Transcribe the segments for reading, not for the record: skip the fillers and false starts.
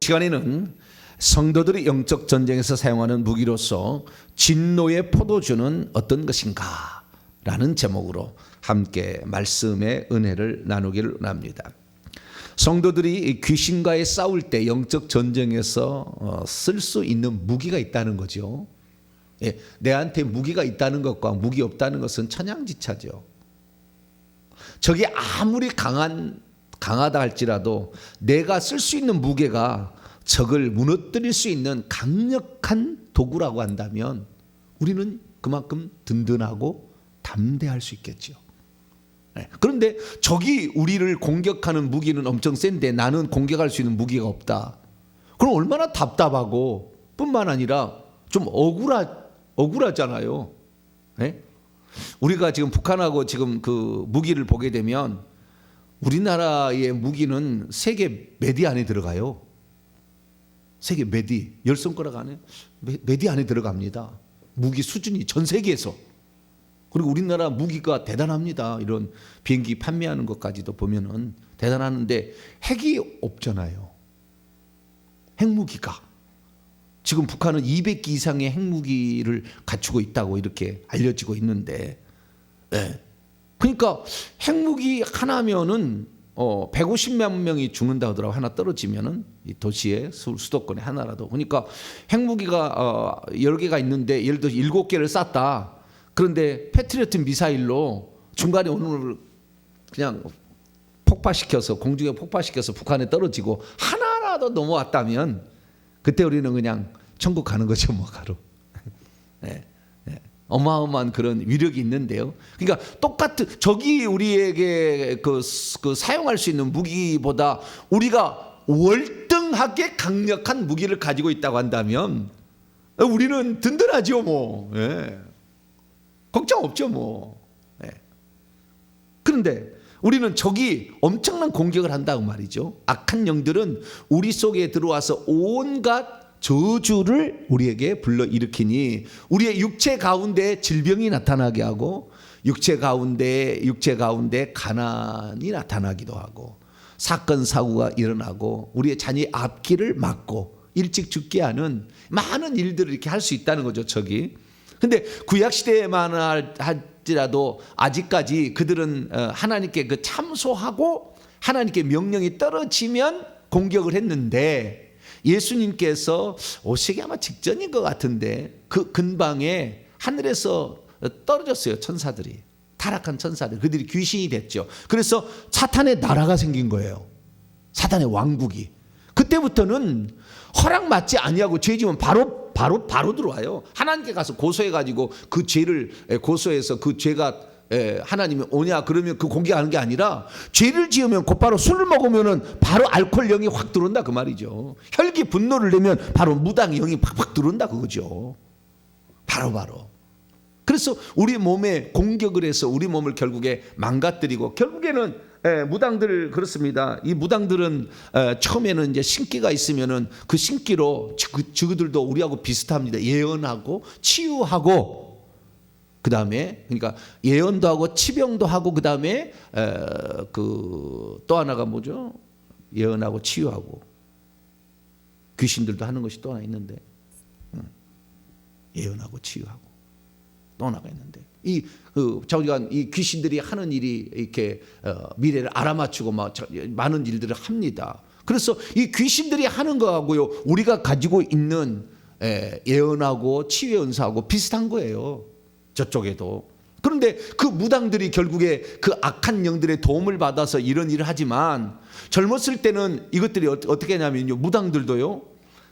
시간에는 성도들이 영적 전쟁에서 사용하는 무기로서 진노의 포도주는 어떤 것인가? 라는 제목으로 함께 말씀의 은혜를 나누기를 원합니다. 성도들이 귀신과의 싸울 때 영적 전쟁에서 쓸 수 있는 무기가 있다는 거죠. 예, 내한테 무기가 있다는 것과 무기 없다는 것은 천양지차죠. 적이 아무리 강하다 할지라도 내가 쓸 수 있는 무게가 적을 무너뜨릴 수 있는 강력한 도구라고 한다면 우리는 그만큼 든든하고 담대할 수 있겠죠. 그런데 적이 우리를 공격하는 무기는 엄청 센데 나는 공격할 수 있는 무기가 없다. 그럼 얼마나 답답하고 뿐만 아니라 좀 억울하잖아요. 네? 우리가 지금 북한하고 지금 그 무기를 보게 되면 우리나라의 무기는 세계 몇 위 안에 들어가요. 세계 몇 위, 10손가락 안에 몇 위 안에 들어갑니다. 무기 수준이 전 세계에서. 그리고 우리나라 무기가 대단합니다. 이런 비행기 판매하는 것까지도 보면은 대단하는데 핵이 없잖아요. 핵무기가. 지금 북한은 200기 이상의 핵무기를 갖추고 있다고 이렇게 알려지고 있는데, 네. 그러니까 핵무기 하나면은 150만 명이 죽는다 하더라고. 하나 떨어지면은 이 도시의 수도권에 하나라도. 그러니까 핵무기가 여러 개가 있는데 예를 들어 7개를 쐈다. 그런데 패트리어트 미사일로 중간에 오늘 그냥 폭파시켜서 공중에 폭파시켜서 북한에 떨어지고 하나라도 넘어왔다면 그때 우리는 그냥 천국 가는 거죠, 뭐 가로. 네. 어마어마한 그런 위력이 있는데요. 그러니까 똑같은 적이 우리에게 그 사용할 수 있는 무기보다 우리가 월등하게 강력한 무기를 가지고 있다고 한다면 우리는 든든하죠, 뭐. 예. 걱정 없죠, 뭐. 예. 그런데 우리는 적이 엄청난 공격을 한다고 말이죠. 악한 영들은 우리 속에 들어와서 온갖 저주를 우리에게 불러일으키니 우리의 육체 가운데 질병이 나타나게 하고 육체 가운데 가난이 나타나기도 하고 사건 사고가 일어나고 우리의 자녀의 앞길을 막고 일찍 죽게 하는 많은 일들을 이렇게 할 수 있다는 거죠, 적이. 근데 구약 시대에만 할지라도 아직까지 그들은 하나님께 그 참소하고 하나님께 명령이 떨어지면 공격을 했는데 예수님께서 오시기 아마 직전인 것 같은데 그 근방에 하늘에서 떨어졌어요. 천사들이. 타락한 천사들. 그들이 귀신이 됐죠. 그래서 사탄의 나라가 생긴 거예요. 사탄의 왕국이. 그때부터는 허락받지 아니하고 죄 지으면 바로 들어와요. 하나님께 가서 고소해가지고 그 죄를 고소해서 그 죄가 하나님이 오냐 그러면 그 공개하는 게 아니라 죄를 지으면 곧바로 술을 먹으면은 바로 알코올 영이 확 들어온다 그 말이죠. 혈기 분노를 내면 바로 무당의 영이 팍팍 들어온다 그거죠. 바로. 그래서 우리 몸에 공격을 해서 우리 몸을 결국에 망가뜨리고 결국에는 무당들 그렇습니다. 이 무당들은 처음에는 이제 신기가 있으면은 그 신기로 그들도 우리하고 비슷합니다. 예언하고 치유하고 그 다음에 그러니까 예언도 하고 치병도 하고 그 다음에 그 또 하나가 뭐죠? 예언하고 치유하고 귀신들도 하는 것이 또 하나 있는데 예언하고 치유하고 또 하나가 있는데 우리가 이 귀신들이 하는 일이 이렇게 미래를 알아맞추고 막 많은 일들을 합니다. 그래서 이 귀신들이 하는 거하고요 우리가 가지고 있는 예언하고 치유 연사하고 비슷한 거예요. 저쪽에도. 그런데 그 무당들이 결국에 그 악한 영들의 도움을 받아서 이런 일을 하지만 젊었을 때는 이것들이 어떻게 하냐면요. 무당들도요.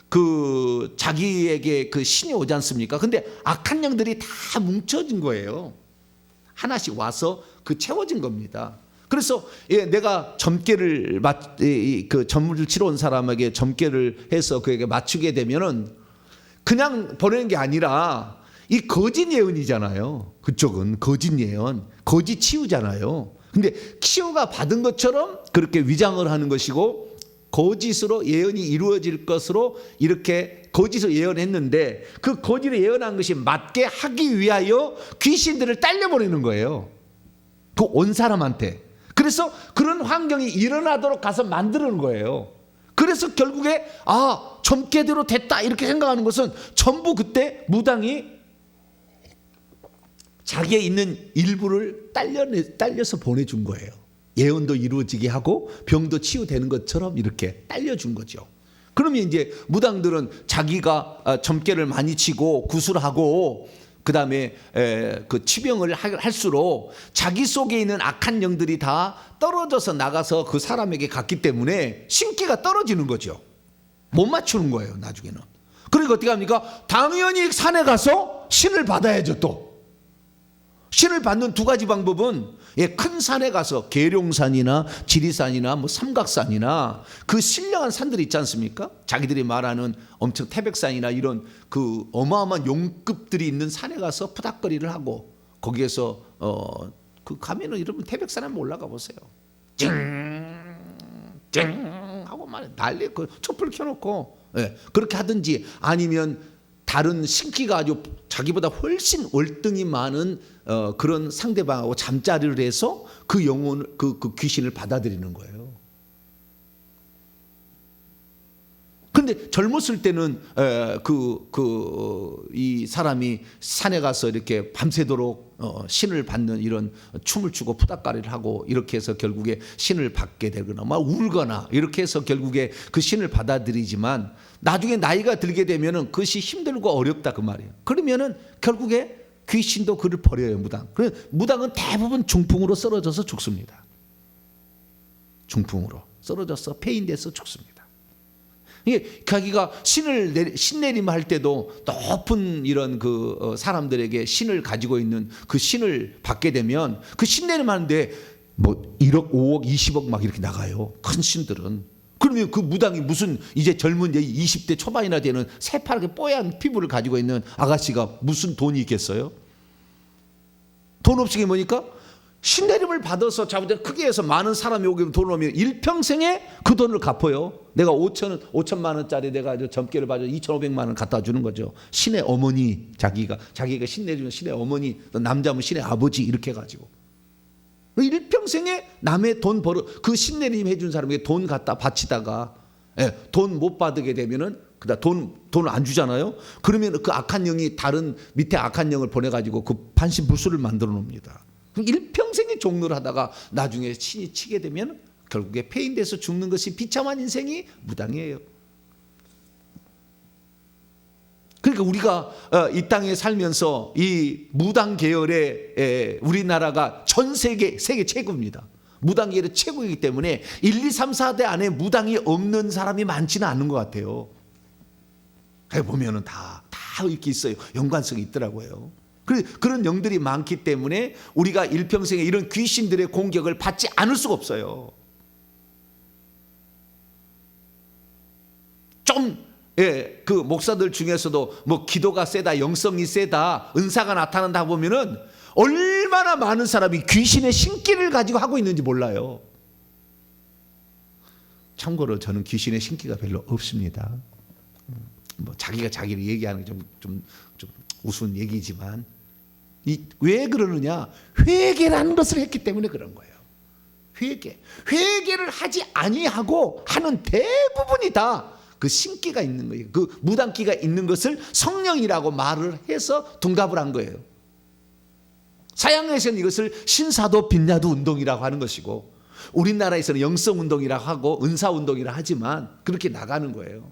그 자기에게 그 신이 오지 않습니까? 근데 악한 영들이 다 뭉쳐진 거예요. 하나씩 와서 그 채워진 겁니다. 그래서 내가 점괘를 그 점을 치러 온 사람에게 점괘를 해서 그에게 맞추게 되면은 그냥 보내는 게 아니라 이 거짓 예언이잖아요. 그쪽은 거짓 예언, 거짓 치유잖아요. 근데 치유가 받은 것처럼 그렇게 위장을 하는 것이고 거짓으로 예언이 이루어질 것으로 이렇게 거짓으로 예언했는데 그 거짓으로 예언한 것이 맞게 하기 위하여 귀신들을 딸려보내는 거예요. 그 온 사람한테. 그래서 그런 환경이 일어나도록 가서 만드는 거예요. 그래서 결국에 점괘대로 됐다 이렇게 생각하는 것은 전부 그때 무당이 자기의 있는 일부를 딸려서 보내준 거예요. 예언도 이루어지게 하고 병도 치유되는 것처럼 이렇게 딸려준 거죠. 그러면 이제 무당들은 자기가 점괘를 많이 치고 구술하고 그다음에 그 치병을 할수록 자기 속에 있는 악한 영들이 다 떨어져서 나가서 그 사람에게 갔기 때문에 신기가 떨어지는 거죠. 못 맞추는 거예요, 나중에는. 그러니까 어떻게 합니까? 당연히 산에 가서 신을 받아야죠. 또 신을 받는 두 가지 방법은 큰 산에 가서 계룡산이나 지리산이나 뭐 삼각산이나 그 신령한 산들이 있지 않습니까? 자기들이 말하는 엄청 태백산이나 이런 그 어마어마한 용급들이 있는 산에 가서 푸닥거리를 하고 거기에서 그 가면은 여러분 태백산 한번 올라가 보세요. 찡 하고 막 난리 그 촛불 켜놓고 그렇게 하든지 아니면 다른 신기가 아주 자기보다 훨씬 월등히 많은 그런 상대방하고 잠자리를 해서 그 영혼을 그 귀신을 받아들이는 거예요. 그런데 젊었을 때는 이 사람이 산에 가서 이렇게 밤새도록 신을 받는 이런 춤을 추고 푸닥거리를 하고 이렇게 해서 결국에 신을 받게 되거나 막 울거나 이렇게 해서 결국에 그 신을 받아들이지만 나중에 나이가 들게 되면은 그것이 힘들고 어렵다 그 말이에요. 그러면은 결국에 귀신도 그를 버려요, 무당. 무당은 대부분 중풍으로 쓰러져서 죽습니다. 중풍으로 쓰러져서 폐인돼서 죽습니다. 이게 자기가 신내림 할 때도 높은 이런 그 사람들에게 신을 가지고 있는 그 신을 받게 되면 그 신내림 하는데 뭐 1억, 5억, 20억 막 이렇게 나가요. 큰 신들은. 그러면 그 무당이 무슨 이제 젊은 20대 초반이나 되는 새파랗게 뽀얀 피부를 가지고 있는 아가씨가 무슨 돈이 있겠어요? 돈 없이 게 뭐니까? 신내림을 받아서 자부자 크게 해서 많은 사람이 오게 돈 오면 일평생에 그 돈을 갚아요. 내가 5천만 원짜리 내가 점괘를 받아 2,500만 원 갖다 주는 거죠. 신의 어머니 자기가 신내주는 신의 어머니 남자면 신의 아버지 이렇게 해가지고 일평생에 남의 돈 벌어 그 신내림 해준 사람에게 돈 갖다 바치다가 돈 못 받게 되면은 그다 돈을 안 주잖아요. 그러면 그 악한 영이 다른 밑에 악한 영을 보내가지고 그 반신불수를 만들어 놉니다. 일평생에 종로를 하다가 나중에 신이 치게 되면 결국에 폐인돼서 죽는 것이 비참한 인생이 무당이에요. 그러니까 우리가 이 땅에 살면서 이 무당 계열의 우리나라가 전 세계 최고입니다. 무당 계열의 최고이기 때문에 1, 2, 3, 4대 안에 무당이 없는 사람이 많지는 않은 것 같아요. 보면은 다 이렇게 있어요. 연관성이 있더라고요. 그런 영들이 많기 때문에 우리가 일평생에 이런 귀신들의 공격을 받지 않을 수가 없어요. 그 목사들 중에서도 뭐 기도가 세다, 영성이 세다, 은사가 나타난다 보면은 얼마나 많은 사람이 귀신의 신기를 가지고 하고 있는지 몰라요. 참고로 저는 귀신의 신기가 별로 없습니다. 뭐 자기가 자기를 얘기하는 게 좀 우스운 얘기지만 왜 그러느냐? 회개라는 것을 했기 때문에 그런 거예요. 회개를 하지 아니하고 하는 대부분이 다 그 신기가 있는 거예요. 그 무당기가 있는 것을 성령이라고 말을 해서 둔갑을 한 거예요. 서양에서는 이것을 신사도 빛나도 운동이라고 하는 것이고 우리나라에서는 영성 운동이라고 하고 은사 운동이라 하지만 그렇게 나가는 거예요.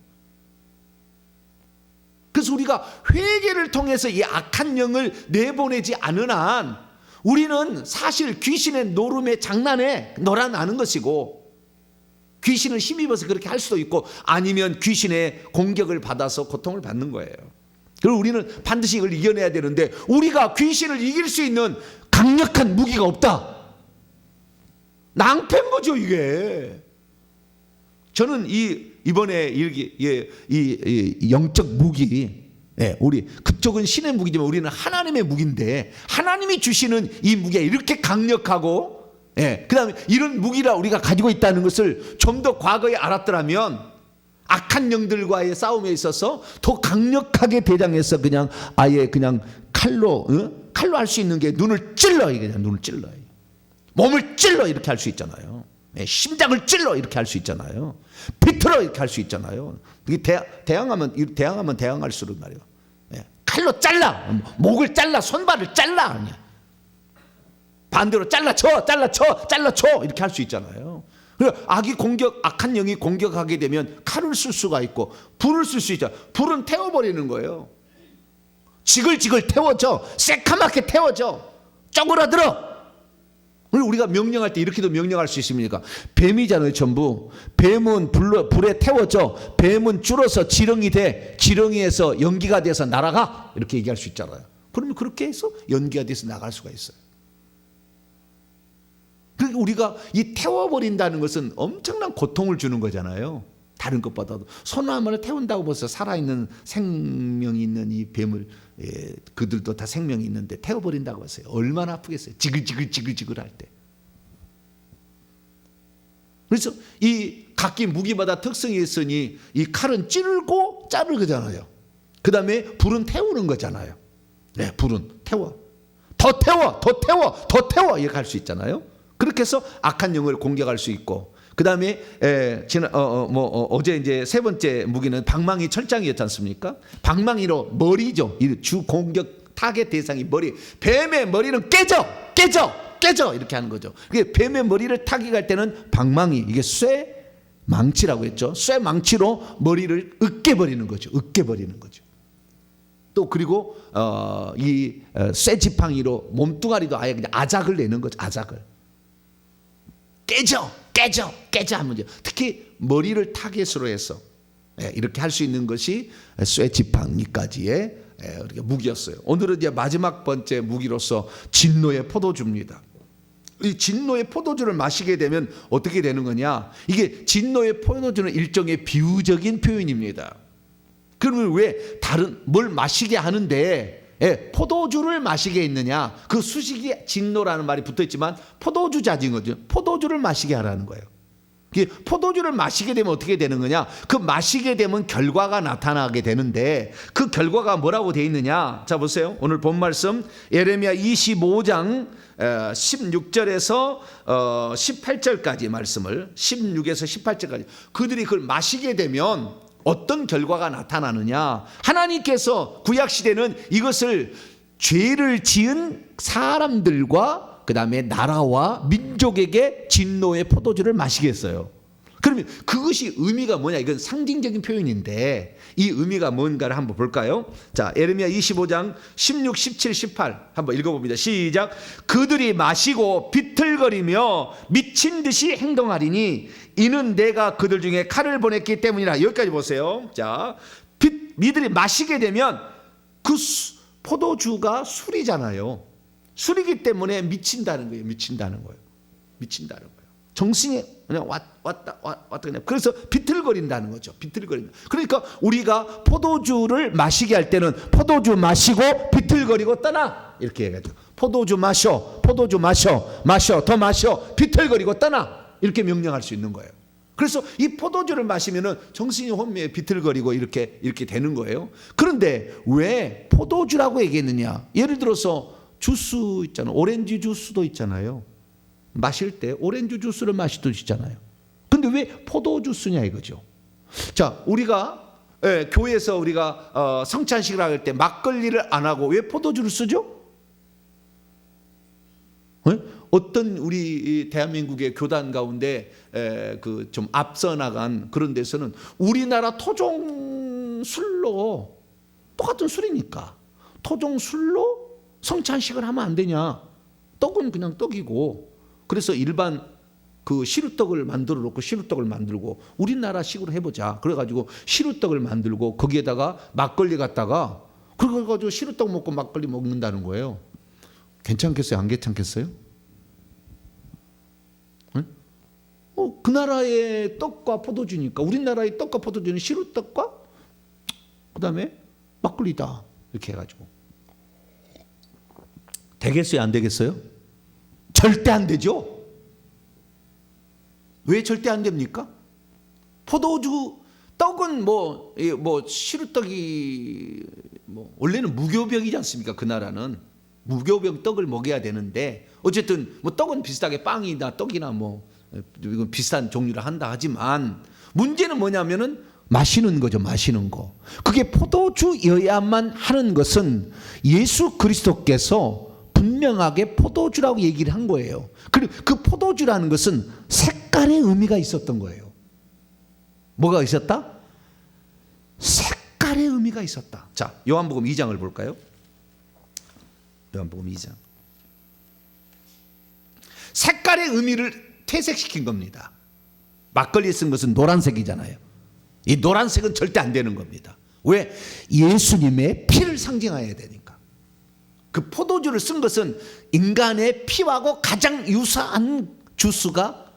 그래서 우리가 회개를 통해서 이 악한 영을 내보내지 않은 한 우리는 사실 귀신의 노름에 장난에 놀아나는 것이고 귀신을 힘입어서 그렇게 할 수도 있고 아니면 귀신의 공격을 받아서 고통을 받는 거예요. 그리고 우리는 반드시 이걸 이겨내야 되는데 우리가 귀신을 이길 수 있는 강력한 무기가 없다. 낭패인 거죠 이게. 저는 이번에 이 영적 무기, 우리 그쪽은 신의 무기지만 우리는 하나님의 무기인데 하나님이 주시는 이 무기가 이렇게 강력하고, 그다음에 이런 무기라 우리가 가지고 있다는 것을 좀 더 과거에 알았더라면 악한 영들과의 싸움에 있어서 더 강력하게 대장해서 그냥 아예 그냥 칼로 할 수 있는 게 눈을 찔러, 그냥 눈을 찔러, 몸을 찔러 이렇게 할 수 있잖아요. 심장을 찔러 이렇게 할 수 있잖아요. 비틀어 이렇게 할 수 있잖아요. 이게 대항하면 대항할수록 말이에요. 칼로 잘라, 목을 잘라, 손발을 잘라, 그냥. 반대로 잘라쳐 이렇게 할 수 있잖아요. 악한 영이 공격하게 되면 칼을 쓸 수가 있고 불을 쓸 수 있죠. 불은 태워버리는 거예요. 지글지글 태워져, 새카맣게 태워져, 쪼그라들어. 우리가 명령할 때 이렇게도 명령할 수 있습니까? 뱀이잖아요, 전부. 뱀은 불에 태워져, 뱀은 줄어서 지렁이 돼, 지렁이에서 연기가 돼서 날아가, 이렇게 얘기할 수 있잖아요. 그러면 그렇게 해서 연기가 돼서 나갈 수가 있어요. 그러니까 우리가 이 태워버린다는 것은 엄청난 고통을 주는 거잖아요. 다른 것보다도. 소나무를 태운다고 벌써 살아있는 생명이 있는 이 뱀을, 그들도 다 생명이 있는데 태워버린다고 하세요. 얼마나 아프겠어요. 지글지글 할 때. 그래서 이 각기 무기마다 특성이 있으니 이 칼은 찌르고 자르잖아요. 그 다음에 불은 태우는 거잖아요. 불은 태워. 더 태워 이렇게 할 수 있잖아요. 그렇게 해서 악한 영을 공격할 수 있고, 그 다음에 어제 이제 세 번째 무기는 방망이 철장이었지 않습니까? 방망이로 머리죠. 주 공격 타겟 대상이 머리. 뱀의 머리는 깨져 이렇게 하는 거죠. 뱀의 머리를 타격할 때는 방망이, 이게 쇠 망치라고 했죠. 쇠 망치로 머리를 으깨버리는 거죠. 또 그리고 이 쇠 지팡이로 몸뚱아리도 아예 그냥 아작을 내는 거죠. 아작을. 깨져 하면 돼. 특히 머리를 타겟으로 해서 이렇게 할 수 있는 것이 쇠 지팡이까지의 무기였어요. 오늘은 이제 마지막 번째 무기로서 진노의 포도주입니다. 이 진노의 포도주를 마시게 되면 어떻게 되는 거냐? 이게 진노의 포도주는 일종의 비유적인 표현입니다. 그러면 왜 다른 뭘 마시게 하는데 포도주를 마시게 했느냐? 그 수식이 진노라는 말이 붙어있지만 포도주 자진 거죠. 포도주를 마시게 하라는 거예요. 포도주를 마시게 되면 어떻게 되는 거냐? 그 마시게 되면 결과가 나타나게 되는데 그 결과가 뭐라고 되어 있느냐? 자 보세요. 오늘 본 말씀 예레미야 25장 16절에서 18절까지 말씀을 16에서 18절까지 그들이 그걸 마시게 되면 어떤 결과가 나타나느냐? 하나님께서 구약시대는 이것을 죄를 지은 사람들과 그 다음에 나라와 민족에게 진노의 포도주를 마시게 했어요. 그러면 그것이 의미가 뭐냐? 이건 상징적인 표현인데 이 의미가 뭔가를 한번 볼까요? 자, 예레미야 25장 16, 17, 18 한번 읽어봅니다. 시작. 그들이 마시고 비틀거리며 미친 듯이 행동하리니 이는 내가 그들 중에 칼을 보냈기 때문이라. 여기까지 보세요. 자, 이들이 마시게 되면 그 포도주가 술이잖아요. 술이기 때문에 미친다는 거예요. 정신이 그냥 왔다 그냥. 그래서 비틀거린다는 거죠. 비틀거린다. 그러니까 우리가 포도주를 마시게 할 때는 포도주 마시고 비틀거리고 떠나 이렇게 해가지고 포도주 마셔, 더 마셔, 비틀거리고 떠나 이렇게 명령할 수 있는 거예요. 그래서 이 포도주를 마시면은 정신이 혼미해 비틀거리고 이렇게 되는 거예요. 그런데 왜 포도주라고 얘기했느냐? 예를 들어서 주스 있잖아요. 오렌지 주스도 있잖아요. 마실 때 오렌지 주스를 마시듯이잖아요. 근데 왜 포도주스냐 이거죠. 자, 우리가 교회에서 우리가 성찬식을 할 때 막걸리를 안 하고 왜 포도주를 쓰죠? 어떤 우리 대한민국의 교단 가운데 그 좀 앞서 나간 그런 데서는 우리나라 토종 술로 똑같은 술이니까 토종 술로 성찬식을 하면 안 되냐? 떡은 그냥 떡이고 그래서 일반 그 시루떡을 만들어 놓고 시루떡을 만들고 우리나라 식으로 해보자. 그래가지고 시루떡을 만들고 거기에다가 막걸리 갖다가 그래가지고 시루떡 먹고 막걸리 먹는다는 거예요. 괜찮겠어요? 안 괜찮겠어요? 그 나라의 떡과 포도주니까 우리나라의 떡과 포도주는 시루떡과 그 다음에 막걸리다 이렇게 해가지고 되겠어요? 안 되겠어요? 절대 안 되죠. 왜 절대 안 됩니까? 포도주 떡은 뭐 시루떡이 원래는 무교병이지 않습니까? 그 나라는 무교병 떡을 먹여야 되는데 어쨌든 뭐 떡은 비슷하게 빵이나 떡이나 이건 비싼 종류라 한다 하지만 문제는 뭐냐면은 마시는 거죠. 마시는 거. 그게 포도주여야만 하는 것은 예수 그리스도께서 분명하게 포도주라고 얘기를 한 거예요. 그리고 그 포도주라는 것은 색깔의 의미가 있었던 거예요. 뭐가 있었다? 색깔의 의미가 있었다. 자, 요한복음 2장을 볼까요? 요한복음 2장. 색깔의 의미를 퇴색시킨 겁니다. 막걸리에 쓴 것은 노란색이잖아요. 이 노란색은 절대 안 되는 겁니다. 왜? 예수님의 피를 상징해야 되니까. 그 포도주를 쓴 것은 인간의 피하고 가장 유사한 주스가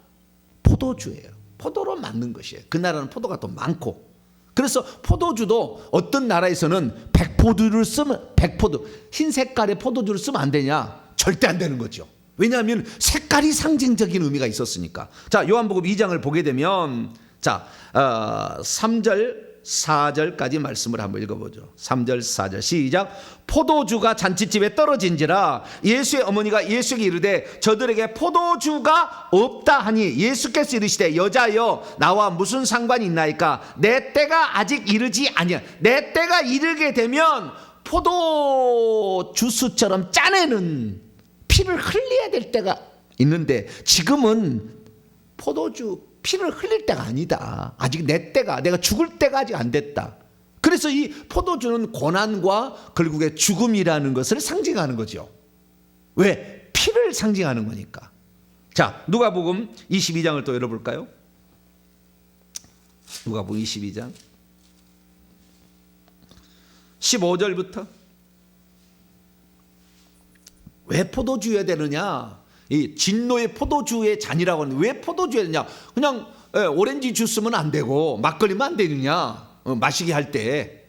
포도주예요. 포도로 만든 것이에요. 그 나라는 포도가 더 많고. 그래서 포도주도 어떤 나라에서는 백포도를 쓰면 백포도 흰 색깔의 포도주를 쓰면 안 되냐? 절대 안 되는 거죠. 왜냐하면 색깔이 상징적인 의미가 있었으니까. 자, 요한복음 2장을 보게 되면 자, 3절 4절까지 말씀을 한번 읽어보죠. 3절 4절 시작. 포도주가 잔치집에 떨어진지라 예수의 어머니가 예수에게 이르되 저들에게 포도주가 없다 하니 예수께서 이르시되 여자여 나와 무슨 상관이 있나이까 내 때가 아직 이르지 아니야. 내 때가 이르게 되면 포도 주스처럼 짜내는 피를 흘려야 될 때가 있는데 지금은 포도주 피를 흘릴 때가 아니다. 아직 내 때가, 내가 죽을 때가 아직 안 됐다. 그래서 이 포도주는 고난과 결국에 죽음이라는 것을 상징하는 거죠. 왜? 피를 상징하는 거니까. 자, 누가복음 22장을 또 열어볼까요? 누가복음 22장 15절부터. 왜 포도주여야 되느냐? 이 진노의 포도주의 잔이라고 하는데 왜 포도주여야 되냐? 그냥 오렌지 주스면 안 되고 막걸리면 안 되느냐? 마시게 할 때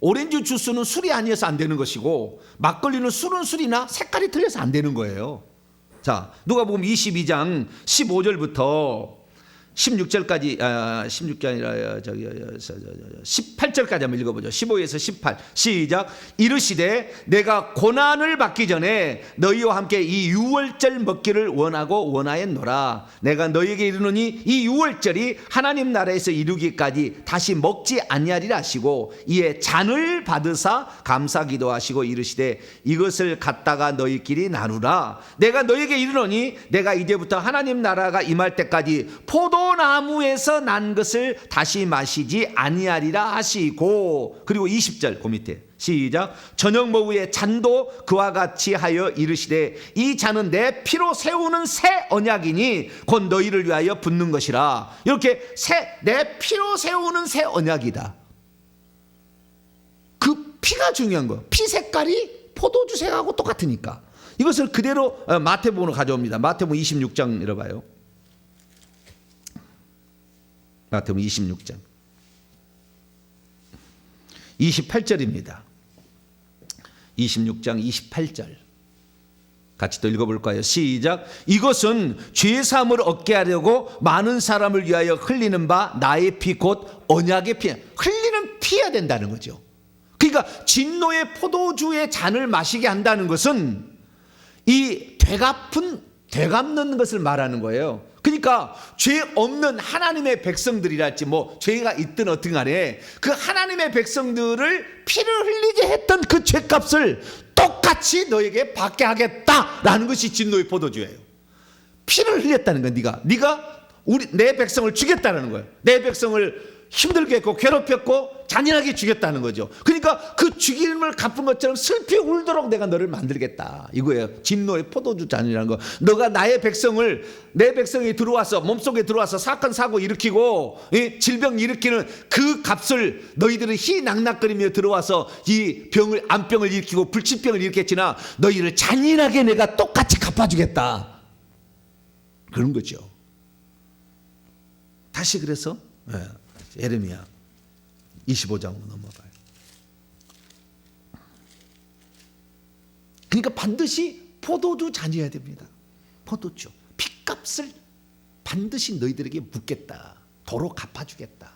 오렌지 주스는 술이 아니어서 안 되는 것이고 막걸리는 술은 술이나 색깔이 틀려서 안 되는 거예요. 자, 누가복음 22장 15절부터 16절까지 16절 아니라 18절까지 한번 읽어보죠. 15에서 18 시작. 이르시되 내가 고난을 받기 전에 너희와 함께 이 유월절 먹기를 원하고 원하였노라. 내가 너희에게 이르노니 이 유월절이 하나님 나라에서 이루기까지 다시 먹지 아니하리라 하시고 이에 잔을 받으사 감사 기도하시고 이르시되 이것을 갖다가 너희끼리 나누라. 내가 너희에게 이르노니 내가 이제부터 하나님 나라가 임할 때까지 포도나무에서 난 것을 다시 마시지 아니하리라 하시고 그리고 20절 그 밑에 시작. 저녁 먹으에 잔도 그와 같이 하여 이르시되 이 잔은 내 피로 세우는 새 언약이니 곧 너희를 위하여 붓는 것이라. 이렇게 내 피로 세우는 새 언약이다. 그 피가 중요한 거예요. 피 색깔이 포도주 색하고 똑같으니까 이것을 그대로 마태복음으로 가져옵니다. 마태복음 26장 읽어봐요. 마태복음 26장 28절입니다. 26장 28절 같이 또 읽어볼까요? 시작. 이것은 죄사함을 얻게 하려고 많은 사람을 위하여 흘리는 바 나의 피 곧 언약의 피. 흘리는 피해야 된다는 거죠. 그러니까 진노의 포도주의 잔을 마시게 한다는 것은 이 되갚는 것을 말하는 거예요. 그러니까 죄 없는 하나님의 백성들이랄지 뭐 죄가 있든 어떤 간에 그 하나님의 백성들을 피를 흘리게 했던 그 죄값을 똑같이 너에게 받게 하겠다라는 것이 진노의 포도주예요. 피를 흘렸다는 거야. 네가 내 백성을 죽였다는 거예요. 내 백성을 힘들게 했고 괴롭혔고 잔인하게 죽였다는 거죠. 그러니까 그 죽임을 갚은 것처럼 슬피 울도록 내가 너를 만들겠다 이거예요. 진노의 포도주 잔이라는 거. 너가 내 백성이 들어와서 몸속에 들어와서 사건 사고 일으키고 질병 일으키는 그 값을 너희들은 희낙낙거리며 들어와서 이 암병을 일으키고 불치병을 일으켰지나 너희를 잔인하게 내가 똑같이 갚아주겠다 그런 거죠. 다시 그래서 예레미야 25장으로 넘어가요. 그러니까 반드시 포도주 잔이어야 됩니다. 포도주 핏값을 반드시 너희들에게 묻겠다. 도로 갚아주겠다.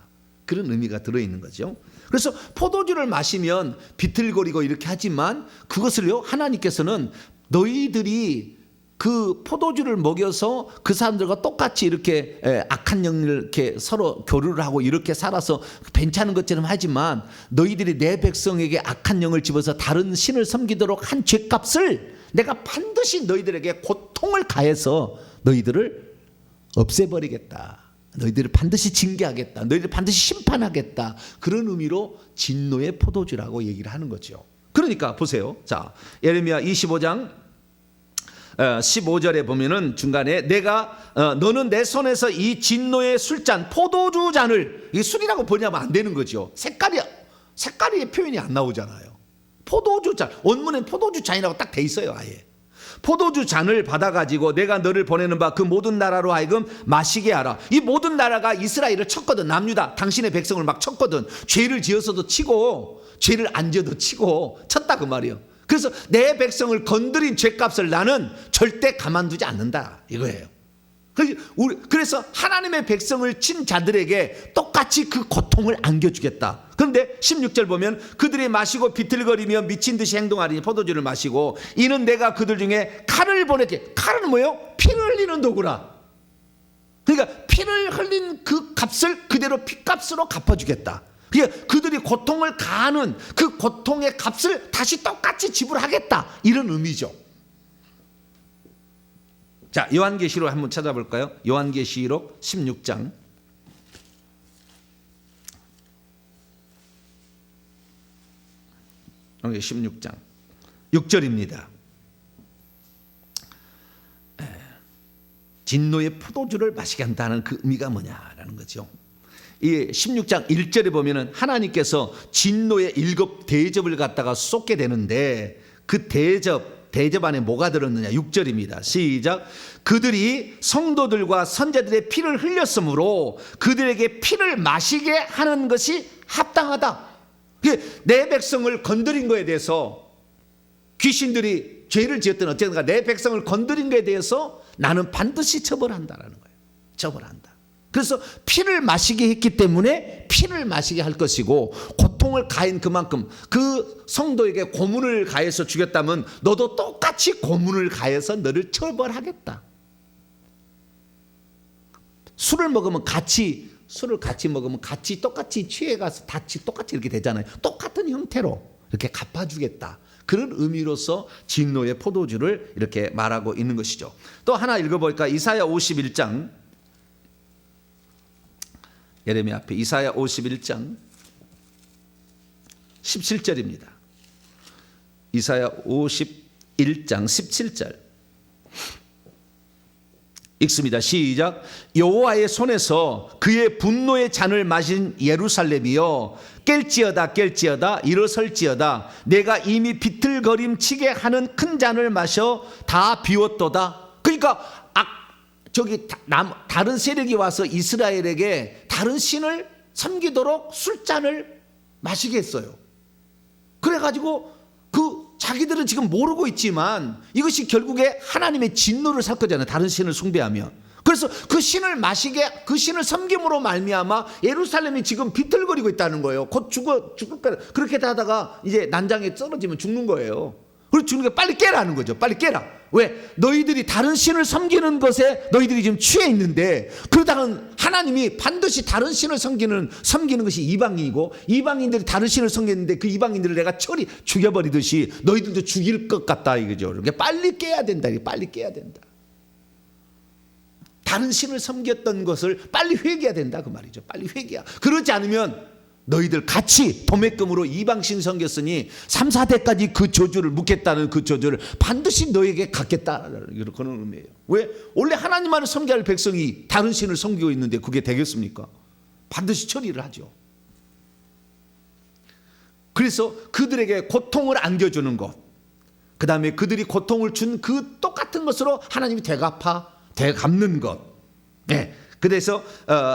그런 의미가 들어있는 거죠. 그래서 포도주를 마시면 비틀거리고 이렇게 하지만 그것을요 하나님께서는 너희들이 그 포도주를 먹여서 그 사람들과 똑같이 이렇게 악한 영을 이렇게 서로 교류를 하고 이렇게 살아서 괜찮은 것처럼 하지만 너희들이 내 백성에게 악한 영을 집어서 다른 신을 섬기도록 한 죄값을 내가 반드시 너희들에게 고통을 가해서 너희들을 없애버리겠다. 너희들을 반드시 징계하겠다. 너희들을 반드시 심판하겠다. 그런 의미로 진노의 포도주라고 얘기를 하는 거죠. 그러니까 보세요. 자, 예레미야 25장 15절에 보면은 중간에 내가 너는 내 손에서 이 진노의 술잔 포도주 잔을, 이 술이라고 보냐면 안 되는 거죠. 색깔이 표현이 안 나오잖아요. 포도주 잔, 원문엔 포도주 잔이라고 딱 돼 있어요. 아예 포도주 잔을 받아가지고 내가 너를 보내는 바 그 모든 나라로 하여금 마시게 하라. 이 모든 나라가 이스라엘을 쳤거든. 남유다 당신의 백성을 막 쳤거든. 죄를 지어서도 치고 죄를 안 지어도 치고 쳤다 그 말이에요. 그래서 내 백성을 건드린 죄값을 나는 절대 가만두지 않는다 이거예요. 그래서 하나님의 백성을 친 자들에게 똑같이 그 고통을 안겨주겠다. 그런데 16절 보면 그들이 마시고 비틀거리며 미친 듯이 행동하리니 포도주를 마시고 이는 내가 그들 중에 칼을 보냈게. 칼은 뭐예요? 피를 흘리는 도구라. 그러니까 피를 흘린 그 값을 그대로 피값으로 갚아주겠다. 그러니까 그들이 고통을 가하는 그 고통의 값을 다시 똑같이 지불하겠다 이런 의미죠. 자, 요한계시록 한번 찾아볼까요? 요한계시록 16장 16장 6절입니다. 진노의 포도주를 마시게 한다는 그 의미가 뭐냐라는 거죠. 이 16장 1절에 보면은 하나님께서 진노의 7 대접을 갖다가 쏟게 되는데 그 대접 안에 뭐가 들었느냐. 6절입니다. 시작. 그들이 성도들과 선자들의 피를 흘렸으므로 그들에게 피를 마시게 하는 것이 합당하다. 내 백성을 건드린 거에 대해서 귀신들이 죄를 지었든 어쨌든 내 백성을 건드린 거에 대해서 나는 반드시 처벌한다라는 거예요. 처벌한다. 그래서 피를 마시게 했기 때문에 피를 마시게 할 것이고 고통을 가한 그만큼 그 성도에게 고문을 가해서 죽였다면 너도 똑같이 고문을 가해서 너를 처벌하겠다. 술을 먹으면 같이 먹으면 같이 똑같이 취해가서 똑같이 이렇게 되잖아요. 똑같은 형태로 이렇게 갚아주겠다. 그런 의미로서 진노의 포도주를 이렇게 말하고 있는 것이죠. 또 하나 읽어볼까? 이사야 51장 예레미야 앞에 이사야 51장 17절입니다. 이사야 51장 17절 읽습니다. 시작. 여호와의 손에서 그의 분노의 잔을 마신 예루살렘이여 깰지어다 일어설지어다 내가 이미 비틀거림치게 하는 큰 잔을 마셔 다 비웠도다. 그러니까 다른 세력이 와서 이스라엘에게 다른 신을 섬기도록 술잔을 마시게 했어요. 그래가지고 자기들은 지금 모르고 있지만 이것이 결국에 하나님의 진노를 살 거잖아요. 다른 신을 숭배하면. 그래서 그 신을 섬김으로 말미암아 예루살렘이 지금 비틀거리고 있다는 거예요. 곧 죽을 거예요. 그렇게 하다가 이제 난장에 떨어지면 죽는 거예요. 그리고 죽는 게 빨리 깨라는 거죠. 빨리 깨라. 왜? 너희들이 다른 신을 섬기는 것에 너희들이 지금 취해 있는데 그러다가 하나님이 반드시 다른 신을 섬기는 것이 이방인이고 이방인들이 다른 신을 섬기는데 그 이방인들을 내가 죽여버리듯이 너희들도 죽일 것 같다 이거죠. 그러니까 빨리 깨야 된다. 빨리 깨야 된다. 다른 신을 섬겼던 것을 빨리 회개해야 된다 그 말이죠. 빨리 회개야. 그러지 않으면 너희들 같이 도매금으로 이방신 섬겼으니 3, 4대까지 그 저주를 묻겠다는 그 저주를 반드시 너에게 갖겠다는 그런 의미예요. 왜? 원래 하나님만을 섬겨야 할 백성이 다른 신을 섬기고 있는데 그게 되겠습니까? 반드시 처리를 하죠. 그래서 그들에게 고통을 안겨주는 것, 그 다음에 그들이 고통을 준 그 똑같은 것으로 하나님이 되갚는 것. 네. 그래서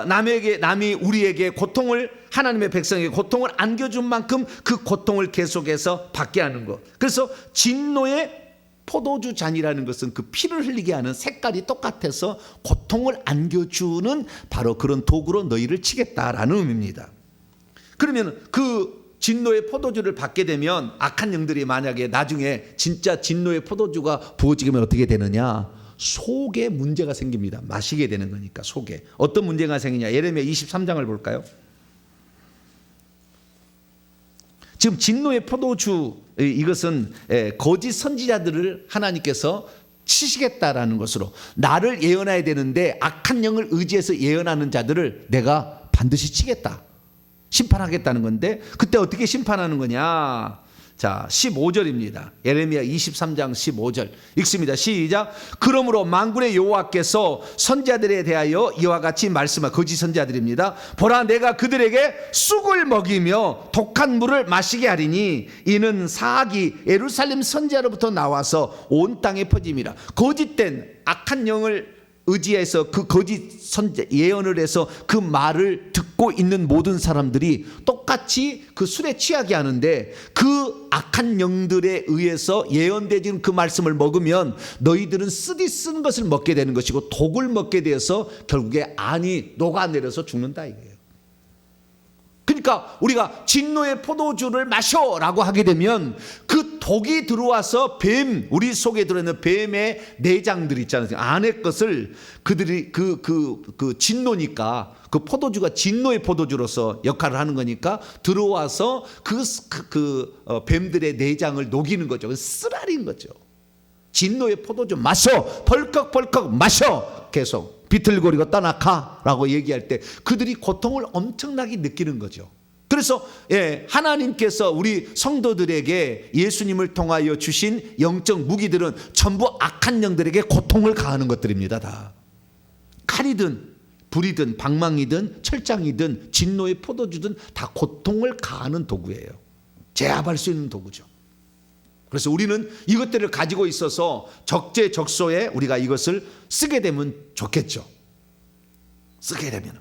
남이 우리에게 고통을 하나님의 백성에게 고통을 안겨준 만큼 그 고통을 계속해서 받게 하는 것. 그래서 진노의 포도주 잔이라는 것은 그 피를 흘리게 하는 색깔이 똑같아서 고통을 안겨주는 바로 그런 도구로 너희를 치겠다라는 의미입니다. 그러면 그 진노의 포도주를 받게 되면 악한 영들이 만약에 나중에 진짜 진노의 포도주가 부어지면 어떻게 되느냐? 속에 문제가 생깁니다. 마시게 되는 거니까 속에. 어떤 문제가 생기냐? 예레미야 23장을 볼까요? 지금 진노의 포도주, 이것은 거짓 선지자들을 하나님께서 치시겠다라는 것으로, 나를 예언해야 되는데 악한 영을 의지해서 예언하는 자들을 내가 반드시 치겠다, 심판하겠다는 건데, 그때 어떻게 심판하는 거냐? 자, 15절입니다. 예레미야 23장 15절 읽습니다. 시작. 그러므로 만군의 여호와께서 선지자들에 대하여 이와 같이 말씀하, 거짓 선지자들입니다. 보라, 내가 그들에게 쑥을 먹이며 독한 물을 마시게 하리니 이는 사악이 예루살렘 선지자로부터 나와서 온 땅에 퍼짐이라. 거짓된 악한 영을 의지해서 그 거짓 선제 예언을 해서 그 말을 듣고 있는 모든 사람들이 똑같이 그 술에 취하게 하는데, 그 악한 영들에 의해서 예언되는 그 말씀을 먹으면 너희들은 쓰디쓴 것을 먹게 되는 것이고 독을 먹게 되어서 결국에 안이 녹아내려서 죽는다 이거예요. 그러니까 우리가 진노의 포도주를 마셔라고 하게 되면 그 독이 들어와서 뱀, 우리 속에 들어있는 뱀의 내장들 있잖아요. 안의 것을 그들이 그 진노니까, 그 포도주가 진노의 포도주로서 역할을 하는 거니까 들어와서 뱀들의 내장을 녹이는 거죠. 쓰라린 거죠. 진노의 포도주 마셔, 벌컥벌컥 마셔, 계속 비틀거리고 떠나가라고 얘기할 때 그들이 고통을 엄청나게 느끼는 거죠. 그래서 하나님께서 우리 성도들에게 예수님을 통하여 주신 영적 무기들은 전부 악한 영들에게 고통을 가하는 것들입니다. 다 칼이든 불이든 방망이든 철장이든 진노의 포도주든 다 고통을 가하는 도구예요. 제압할 수 있는 도구죠. 그래서 우리는 이것들을 가지고 있어서 적재적소에 우리가 이것을 쓰게 되면 좋겠죠. 쓰게 되면.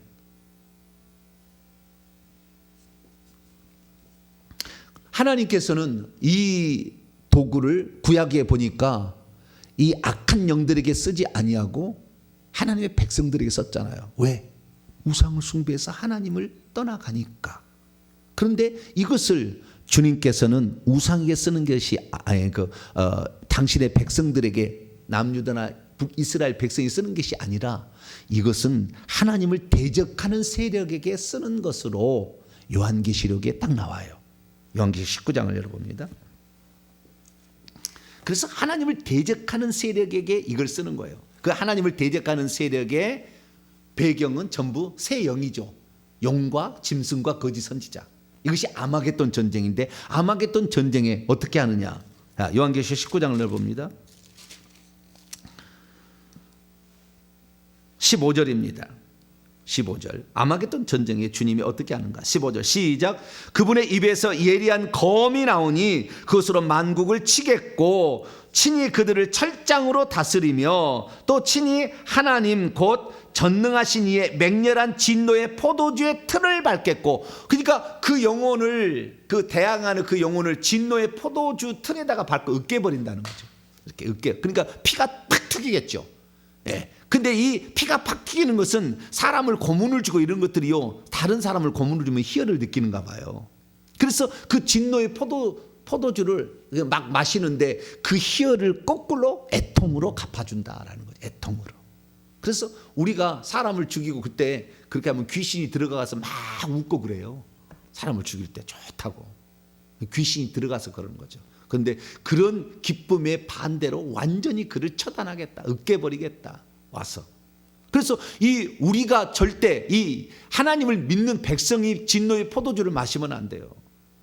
하나님께서는 이 도구를 구약에 보니까 이 악한 영들에게 쓰지 아니하고 하나님의 백성들에게 썼잖아요. 왜? 우상을 숭배해서 하나님을 떠나가니까. 그런데 이것을 주님께서는 우상에게 쓰는 것이 당신의 백성들에게, 남유다나 북이스라엘 백성이 쓰는 것이 아니라 이것은 하나님을 대적하는 세력에게 쓰는 것으로 요한계시록에 딱 나와요. 요한계시록 19장을 열어봅니다. 그래서 하나님을 대적하는 세력에게 이걸 쓰는 거예요. 그 하나님을 대적하는 세력의 배경은 전부 새 영이죠. 용과 짐승과 거짓 선지자. 이것이 아마겟돈 전쟁인데, 아마겟돈 전쟁에 어떻게 하느냐? 요한계시록 19장을 열어봅니다. 15절입니다. 15절. 아마겟돈 전쟁에 주님이 어떻게 하는가? 15절 시작. 그분의 입에서 예리한 검이 나오니 그것으로 만국을 치겠고 친히 그들을 철장으로 다스리며 또 친히 하나님 곧 전능하신 이의 맹렬한 진노의 포도주의 틀을 밟겠고, 그러니까 그 영혼을, 그 대항하는 그 영혼을 진노의 포도주 틀에다가 밟고 으깨버린다는 거죠. 이렇게 으깨. 그러니까 피가 팍 튀기겠죠. 예. 근데 이 피가 팍 튀기는 것은 사람을 고문을 주고 이런 것들이요, 다른 사람을 고문을 주면 희열을 느끼는가 봐요. 그래서 그 진노의 포도주를 막 마시는데 그 희열을 거꾸로 애통으로 갚아준다라는 거죠. 애통으로. 그래서 우리가 사람을 죽이고 그때 그렇게 하면 귀신이 들어가서 막 웃고 그래요. 사람을 죽일 때 좋다고. 귀신이 들어가서 그러는 거죠. 그런데 그런 기쁨의 반대로 완전히 그를 처단하겠다, 으깨버리겠다 와서. 그래서 이 우리가 절대 이 하나님을 믿는 백성이 진노의 포도주를 마시면 안 돼요.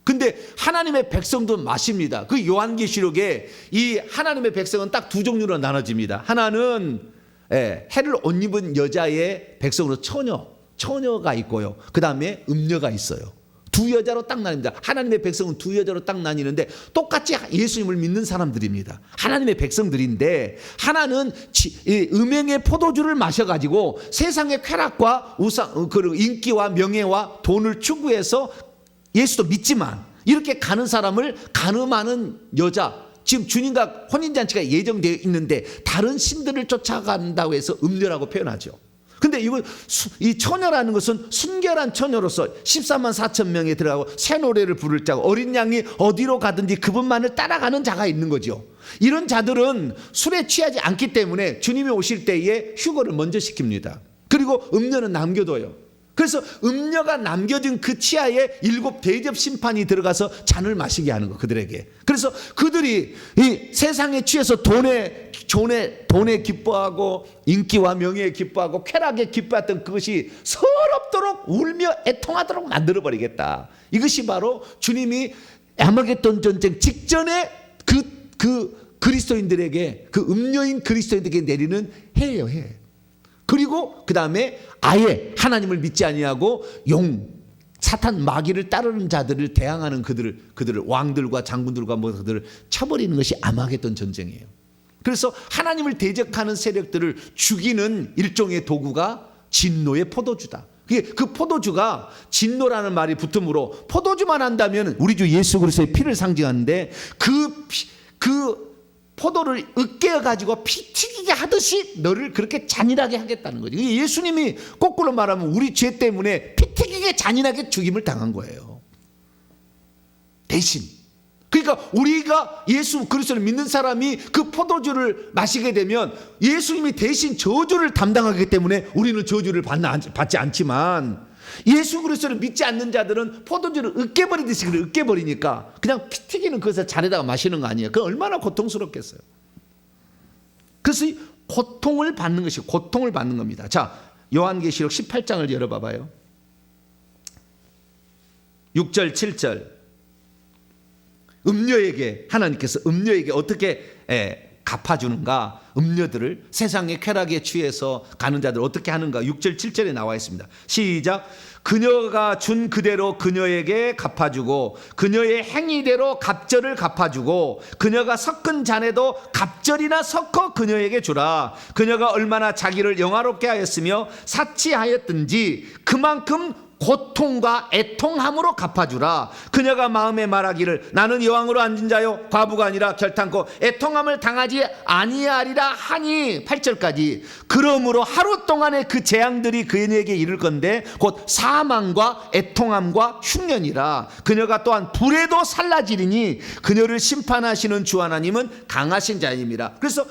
근데 하나님의 백성도 마십니다. 그 요한계시록에 이 하나님의 백성은 딱 두 종류로 나눠집니다. 하나는 해를 옷 입은 여자의 백성으로 처녀가 있고요. 그 다음에 음녀가 있어요. 두 여자로 딱 나뉩니다. 하나님의 백성은 두 여자로 딱 나뉘는데 똑같이 예수님을 믿는 사람들입니다. 하나님의 백성들인데, 하나는 음행의 포도주를 마셔가지고 세상의 쾌락과 우상, 인기와 명예와 돈을 추구해서 예수도 믿지만 이렇게 가는 사람을 간음하는 여자, 지금 주님과 혼인잔치가 예정되어 있는데 다른 신들을 쫓아간다고 해서 음녀라고 표현하죠. 근데 이 처녀라는 것은 순결한 처녀로서 14만 4천 명에 들어가고 새 노래를 부를 자고 어린 양이 어디로 가든지 그분만을 따라가는 자가 있는 거죠. 이런 자들은 술에 취하지 않기 때문에 주님이 오실 때에 휴거를 먼저 시킵니다. 그리고 음료는 남겨둬요. 그래서 음료가 남겨진 그 치하에 7 대접 심판이 들어가서 잔을 마시게 하는 거, 그들에게. 그래서 그들이 이 세상에 취해서 돈에 기뻐하고 인기와 명예에 기뻐하고 쾌락에 기뻐했던 그것이 서럽도록 울며 애통하도록 만들어버리겠다. 이것이 바로 주님이 아마겟돈 전쟁 직전에 그 그리스도인들에게, 그 음료인 그리스도인들에게 내리는 해예요, 해. 그리고 그 다음에 아예 하나님을 믿지 아니하고 사탄 마귀를 따르는 자들을 대항하는 그들을 왕들과 장군들과 그들을 쳐버리는 것이 아마겟돈 전쟁이에요. 그래서 하나님을 대적하는 세력들을 죽이는 일종의 도구가 진노의 포도주다. 그 포도주가 진노라는 말이 붙으므로 포도주만 한다면 우리 주 예수 그리스도의 피를 상징하는데 그 포도를 으깨어 가지고 피 튀기게 하듯이 너를 그렇게 잔인하게 하겠다는 거죠. 예수님이 거꾸로 말하면 우리 죄 때문에 피 튀기게 잔인하게 죽임을 당한 거예요. 대신. 그러니까 우리가 예수 그리스도를 믿는 사람이 그 포도주를 마시게 되면 예수님이 대신 저주를 담당하기 때문에 우리는 저주를 받지 않지만, 예수 그리스도를 믿지 않는 자들은 포도주를 으깨버리듯이 으깨버리니까 그냥 피 튀기는 그것을 잔에다가 마시는 거 아니에요. 그 얼마나 고통스럽겠어요. 그래서 고통을 받는 것이 고통을 받는 겁니다. 자, 요한계시록 18장을 열어봐봐요. 6절 7절. 음료에게, 하나님께서 음료에게 어떻게 갚아주는가, 음료들을 세상의 쾌락에 취해서 가는 자들 어떻게 하는가. 6절 7절에 나와 있습니다. 시작. 그녀가 준 그대로 그녀에게 갚아주고 그녀의 행위대로 갑절을 갚아주고 그녀가 섞은 잔에도 갑절이나 섞어 그녀에게 주라. 그녀가 얼마나 자기를 영화롭게 하였으며 사치하였든지 그만큼 고통과 애통함으로 갚아주라. 그녀가 마음에 말하기를 나는 여왕으로 앉은 자요 과부가 아니라 결탄코 애통함을 당하지 아니하리라 하니. 8절까지. 그러므로 하루 동안의 그 재앙들이 그녀에게 이를 건데 곧 사망과 애통함과 흉년이라. 그녀가 또한 불에도 살라지리니 그녀를 심판하시는 주 하나님은 강하신 자임이라. 그래서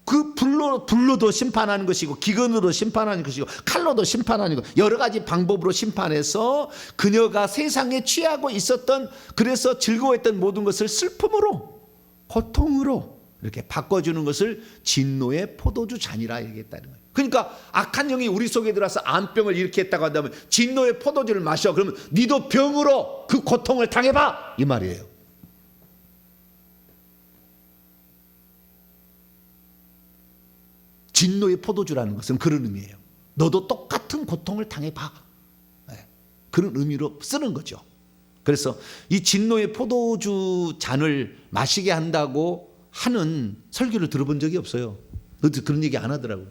그 불로도 심판하는 것이고 기근으로 심판하는 것이고 칼로도 심판하는 것, 여러 가지 방법으로 심판해서 그녀가 세상에 취하고 있었던, 그래서 즐거워했던 모든 것을 슬픔으로, 고통으로 이렇게 바꿔주는 것을 진노의 포도주 잔이라 얘기했다는 거예요. 그러니까 악한 영이 우리 속에 들어와서 암병을 일으켜 했다고 한다면 진노의 포도주를 마셔. 그러면 니도 병으로 그 고통을 당해봐, 이 말이에요. 진노의 포도주라는 것은 그런 의미예요. 너도 똑같은 고통을 당해봐. 그런 의미로 쓰는 거죠. 그래서 이 진노의 포도주 잔을 마시게 한다고 하는 설교를 들어본 적이 없어요. 그런 얘기 안 하더라고요.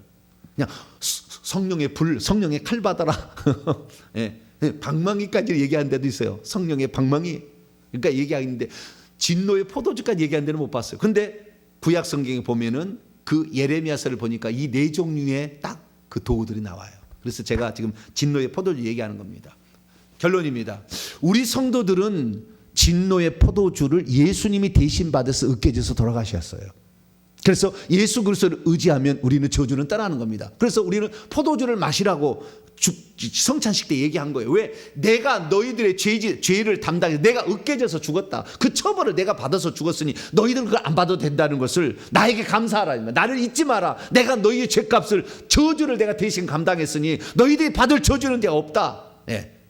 그냥 성령의 불, 성령의 칼 받아라. 방망이까지 얘기하는 데도 있어요. 성령의 방망이. 그러니까 얘기하는데 진노의 포도주까지 얘기하는 데는 못 봤어요. 근데 구약 성경에 보면은 그 예레미야서를 보니까 이 4종류의 딱 그 도구들이 나와요. 그래서 제가 지금 진노의 포도주 얘기하는 겁니다. 결론입니다. 우리 성도들은 진노의 포도주를 예수님이 대신 받아서 으깨져서 돌아가셨어요. 그래서 예수 그리스도를 의지하면 우리는 저주는 떠나는 겁니다. 그래서 우리는 포도주를 마시라고 성찬식 때 얘기한 거예요. 왜? 내가 너희들의 죄를 담당해서 내가 으깨져서 죽었다. 그 처벌을 내가 받아서 죽었으니 너희들은 그걸 안 받아도 된다는 것을 나에게 감사하라. 나를 잊지 마라. 내가 너희의 죄값을, 저주를 내가 대신 감당했으니 너희들이 받을 저주는 내가 없다.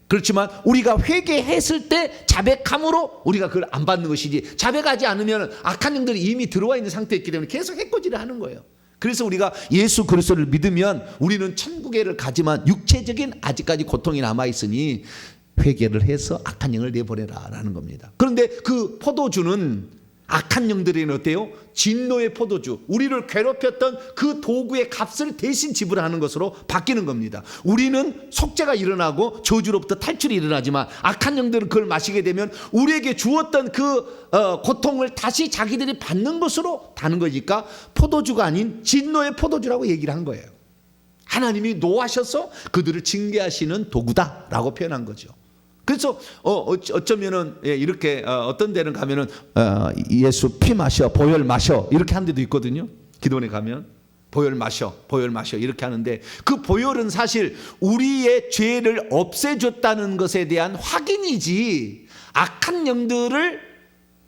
그렇지만 우리가 회개했을 때 자백함으로 우리가 그걸 안 받는 것이지, 자백하지 않으면 악한 영들이 이미 들어와 있는 상태였기 때문에 계속 해코지를 하는 거예요. 그래서 우리가 예수 그리스도를 믿으면 우리는 천국에를 가지만 육체적인 아직까지 고통이 남아있으니 회개를 해서 악한 영을 내보내라라는 겁니다. 그런데 그 포도주는 악한 영들에는 어때요? 진노의 포도주, 우리를 괴롭혔던 그 도구의 값을 대신 지불하는 것으로 바뀌는 겁니다. 우리는 속죄가 일어나고 저주로부터 탈출이 일어나지만 악한 영들은 그걸 마시게 되면 우리에게 주었던 그 고통을 다시 자기들이 받는 것으로 다는 거니까 포도주가 아닌 진노의 포도주라고 얘기를 한 거예요. 하나님이 노하셔서 그들을 징계하시는 도구다라고 표현한 거죠. 그래서 어쩌면은 이렇게 어떤 데는 가면은 예수 피 마셔, 보혈 마셔 이렇게 한 데도 있거든요. 기도원에 가면 보혈 마셔, 보혈 마셔 이렇게 하는데 그 보혈은 사실 우리의 죄를 없애줬다는 것에 대한 확인이지 악한 영들을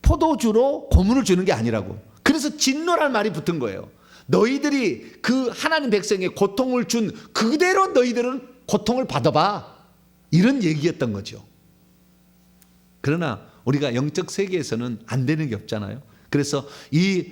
포도주로 고문을 주는 게 아니라고. 그래서 진노란 말이 붙은 거예요. 너희들이 그 하나님 백성에 고통을 준 그대로 너희들은 고통을 받아봐, 이런 얘기였던 거죠. 그러나 우리가 영적 세계에서는 안 되는 게 없잖아요. 그래서 이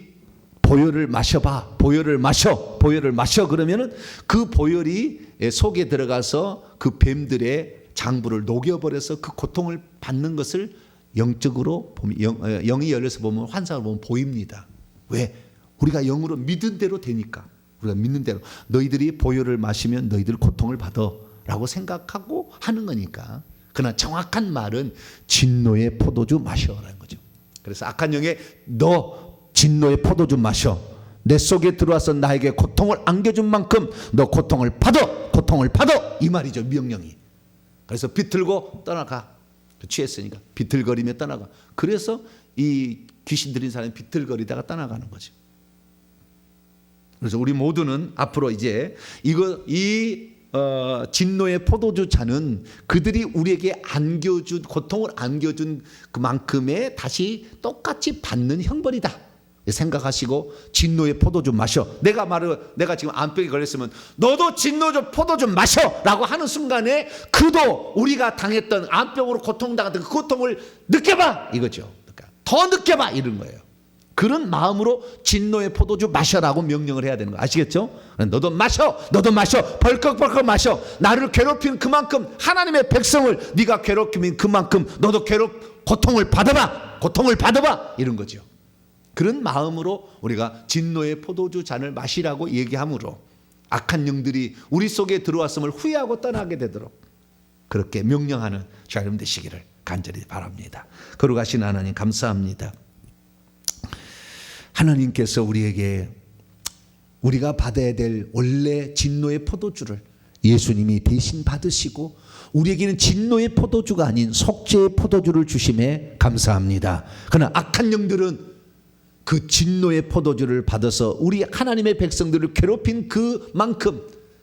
보혈을 마셔봐, 보혈을 마셔, 보혈을 마셔 그러면은 그 보혈이 속에 들어가서 그 뱀들의 장부를 녹여버려서 그 고통을 받는 것을 영적으로 보면, 영이 열려서 보면, 환상을 보면 보입니다. 왜? 우리가 영으로 믿은 대로 되니까. 우리가 믿는 대로 너희들이 보혈을 마시면 너희들 고통을 받아 라고 생각하고 하는 거니까. 그러나 정확한 말은 진노의 포도주 마셔라는 거죠. 그래서 악한 영에 너 진노의 포도주 마셔, 내 속에 들어와서 나에게 고통을 안겨준 만큼 너 고통을 받아, 고통을 받아, 이 말이죠. 명령이. 그래서 비틀고 떠나가. 취했으니까 비틀거리며 떠나가. 그래서 이 귀신 들린 사람이 비틀거리다가 떠나가는 거죠. 그래서 우리 모두는 앞으로 이제 이 진노의 포도주 잔은 그들이 우리에게 안겨준, 고통을 안겨준 그만큼의 다시 똑같이 받는 형벌이다 생각하시고 진노의 포도주 마셔. 내가 지금 암병에 걸렸으면 너도 진노의 포도주 마셔라고 하는 순간에 그도 우리가 당했던 암병으로 고통당했던 그 고통을 느껴봐 이거죠. 그러니까 더 느껴봐 이런 거예요. 그런 마음으로 진노의 포도주 마셔라고 명령을 해야 되는 거 아시겠죠? 너도 마셔, 너도 마셔, 벌컥벌컥 마셔. 나를 괴롭힌 그만큼, 하나님의 백성을 네가 괴롭히면 그만큼 너도 고통을 받아봐, 고통을 받아봐 이런 거죠. 그런 마음으로 우리가 진노의 포도주 잔을 마시라고 얘기함으로 악한 영들이 우리 속에 들어왔음을 후회하고 떠나게 되도록 그렇게 명령하는 자 여러분 되시기를 간절히 바랍니다. 거룩하신 하나님 감사합니다. 하나님께서 우리에게 우리가 받아야 될 원래 진노의 포도주를 예수님이 대신 받으시고 우리에게는 진노의 포도주가 아닌 속죄의 포도주를 주심에 감사합니다. 그러나 악한 영들은 그 진노의 포도주를 받아서 우리 하나님의 백성들을 괴롭힌 그만큼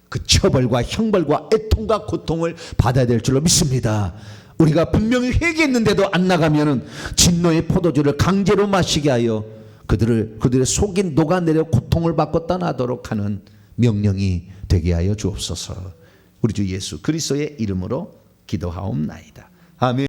그 처벌과 형벌과 애통과 고통을 받아야 될 줄로 믿습니다. 우리가 분명히 회개했는데도 안 나가면은 진노의 포도주를 강제로 마시게 하여 그들의 속이 녹아내려 고통을 받고 떠나도록 하는 명령이 되게 하여 주옵소서. 우리 주 예수 그리스도의 이름으로 기도하옵나이다. 아멘.